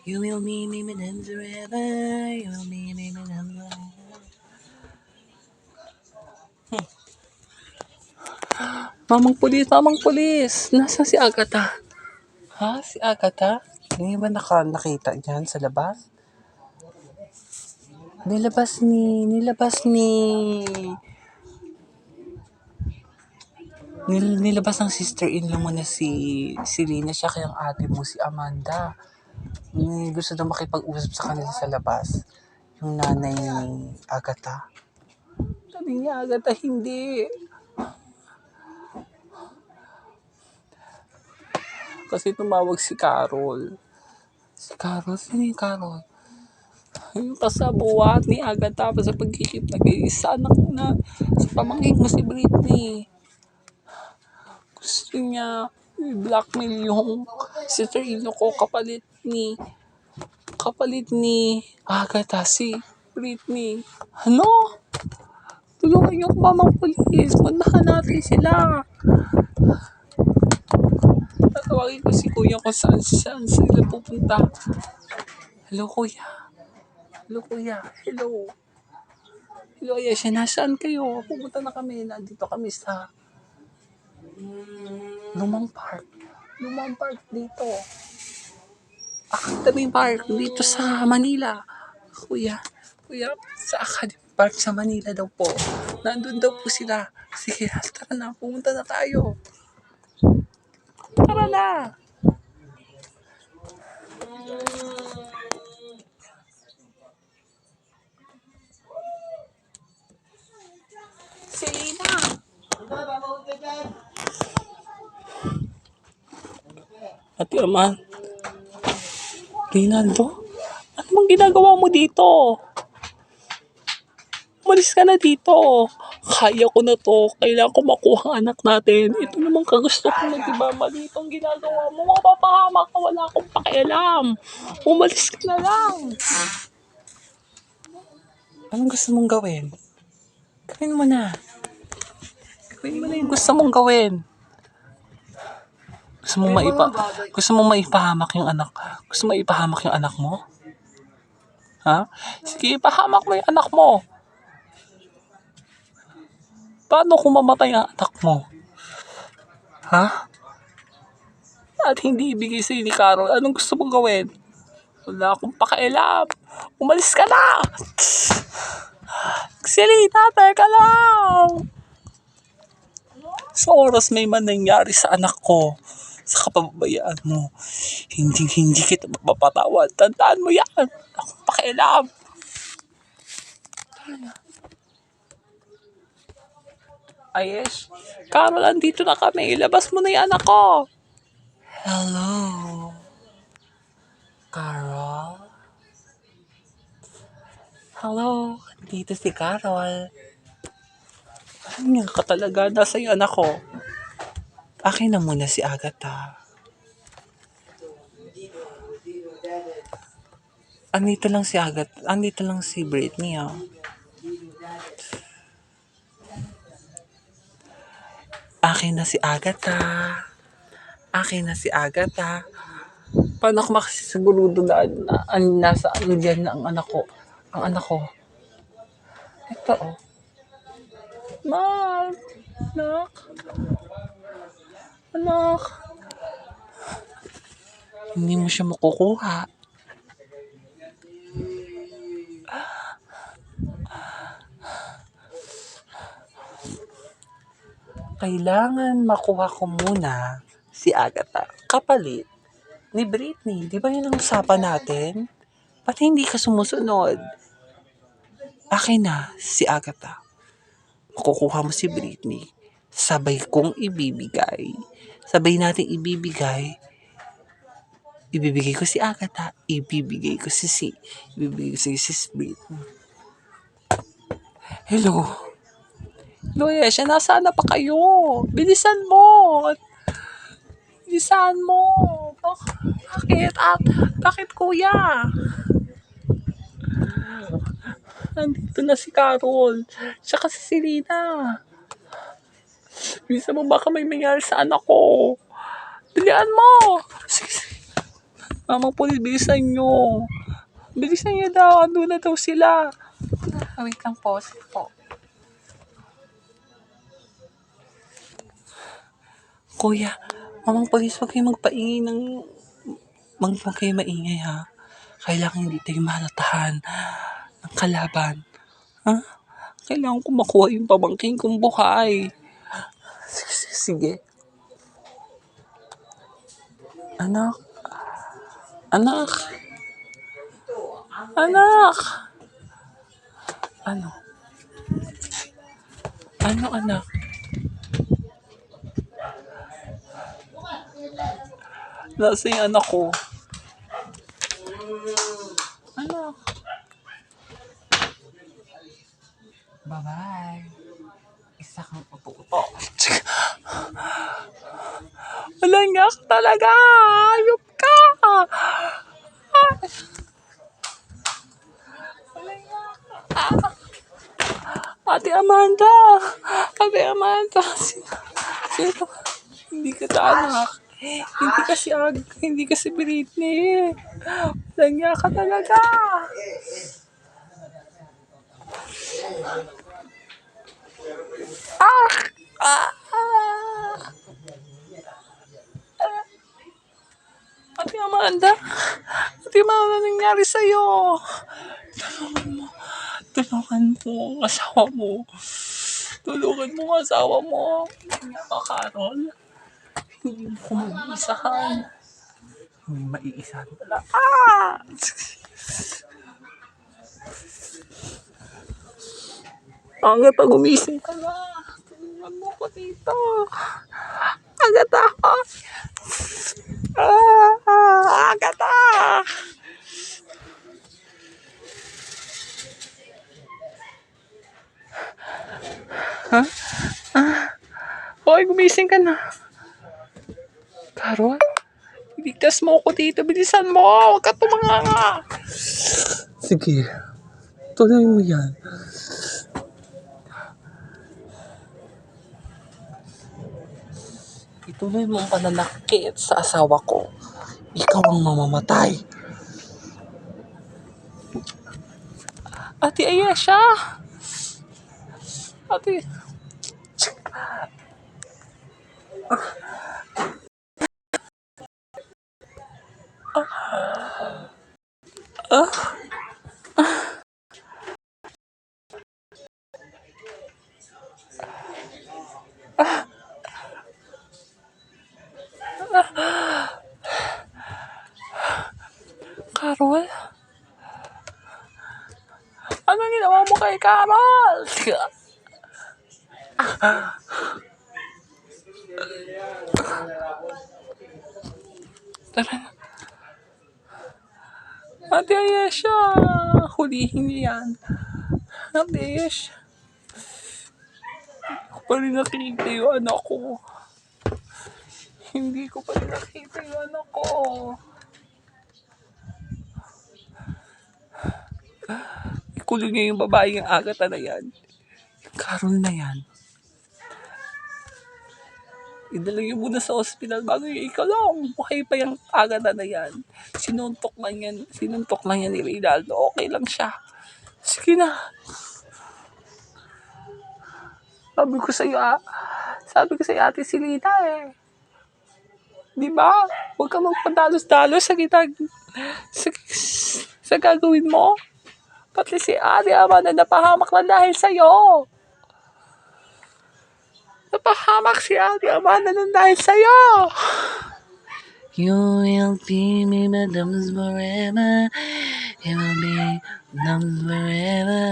You will meet me forever. You will meet me forever. Mamang pulis. Nasaan si Agatha? Ha? Si Agatha? Hindi ba nakita dyan sa labas? Nilabas ng sister-in-law mo na si Lina, siya kayang ate mo, si Amanda. Gusto daw makipag-usap sa kanila sa labas. Yung nanay ni Agatha. Sabi niya, Agatha, hindi. Kasi tumawag si Carol. Sino yung Carol? Yung kasabuat ni Agatha sa pagkikip nag-iisa anak na sa pamangkin mo si Britney. Gusto niya i-blackmail yung sister-in-law ko kapalit ni Agatha si Britney. Ano? Tulungan niyo ko mamang pulis. Puntahan natin sila. Tatawagin ko si kuya kung saan sila pupunta. Hello kuya. Hello, Ayesha. Nasaan kayo? Pupunta na kami. Nandito kami sa Lumang Park dito. Academy Park dito sa Manila. Kuya, sa Academy Park sa Manila daw po. Nandun daw po sila. Sige, tara na. Pumunta na tayo. Tara na. Selena. Ate Aman. Rinaldo? Ano bang ginagawa mo dito? Umalis ka na dito. Kaya ko na to. Kailangan ko makuha ang anak natin. Ito naman kagusto ko na, diba? Mali itong ginagawa mo. Mapapahama ka. Wala akong pakialam. Umalis ka na lang. Anong gusto mong gawin? Gawin mo na yung gusto mong gawin. Gusto mong maipahamak yung anak. Gusto mo ipahamak yung anak mo? Ha? Sige, ipahamak mo yung anak mo. Paano kung mamatay ang anak mo? Ha? At hindi ibigay sa'yo ni Carol. Anong gusto mong gawin? Wala akong pakialam. Umalis ka na! Selena, teka lang! Sa oras may man nangyari sa anak ko, sa kapabayaan mo, hindi kita mapapatawad. Tandaan mo yan. Akong pakialam. Ayes, Carol, andito na kami. Ilabas mo na yung anak ko. Hello, Carol? Hello, andito si Carol. Ano ka talaga? Nasa yung anak ko. Akin na muna si Agatha. Andito lang si Agatha. Andito lang si Britney, ah. Akin na si Agatha. Paano ako makasisigurado na nasaan dyan na ang anak ko? Ito, oh. Anak. Hindi mo siya makukuha. Kailangan makuha ko muna si Agatha kapalit ni Britney. Di ba yun ang usapan natin? Ba't hindi ka sumusunod? Akin na si Agatha. Makukuha mo si Britney. Sabay natin ibibigay. Ibibigay ko si Agatha. Ibibigay ko si Sis Britney. Hello, Ayesha, nasaan na pa kayo? Bilisan mo. Bakit kuya? Nandito na si Carol. Tsaka si Selena. Bilisan mo, baka may mangyari sa anak ko. Dalian mo. Sige. Mamang pulis, bilisan nyo. Bilisan nyo daw, ando na daw sila. Wait lang po, sige po. Kuya, mamang pulis, huwag kayong magpaingay ng... Huwag kayong maingay ha. Kailangan hindi tayo malatahan ng kalaban. Ha? Kailangan ko makuha yung pamangkin kong buhay. Sige. Anak. Anak. Anak. Ano? Ano, anak? Nasa yung anak ko. Anak. Bye-bye. Isa kang uto-uto. Wala nga talaga. Ayop ka. Wala nga. Ate Amanda. Ate Amanda. Sino? Hindi ka ta anak. Hindi kasi Britney. Wala nga ka talaga. Ate Amanda, ano nangyari sa'yo? Tulungan mo ang asawa mo. Tulungan mo ang asawa mo. Carol, hindi mo ko maiisahan. Hindi maiisahan pala. Agatha, gumising ka na. Tulungan mo ko dito. Agatha. Agatha. Ha? Hoy, gumising ka na. Carol, iligtas mo ako dito. Bilisan mo. Huwag ka tumanganga. Sige. Tuloy mo yan. Ituloy mo ang pananakit sa asawa ko. Ikaw ang mamamatay. Ate Ayesha! Ate... Carol? Anong ginawa mo kay Carol? Tara na. Ate Ayesha, hulihin niyo yan. Ate Ayesha. Hindi ko pa rin nakita yung anak ko. Hindi ko pa rin nakita yung anak ko. Ikulong niyo yung babaeng Agatha na yan. Yung Carol na yan. Idala niyo muna sa ospital bago yung ikulong. Buhay pa yung Agatha na yan. Sinuntok lang yan ni Reynaldo. Okay lang siya. Sige na. Sabi ko sa'yo, Ate Silita eh. Di ba? Huwag ka magpadalos-dalos sa gagawin mo. Pati si Ate Amanda napahamak na dahil sa'yo. Napahamak si Ate Amanda na dahil sa'yo. You will be me, madams forever. You will be madams forever.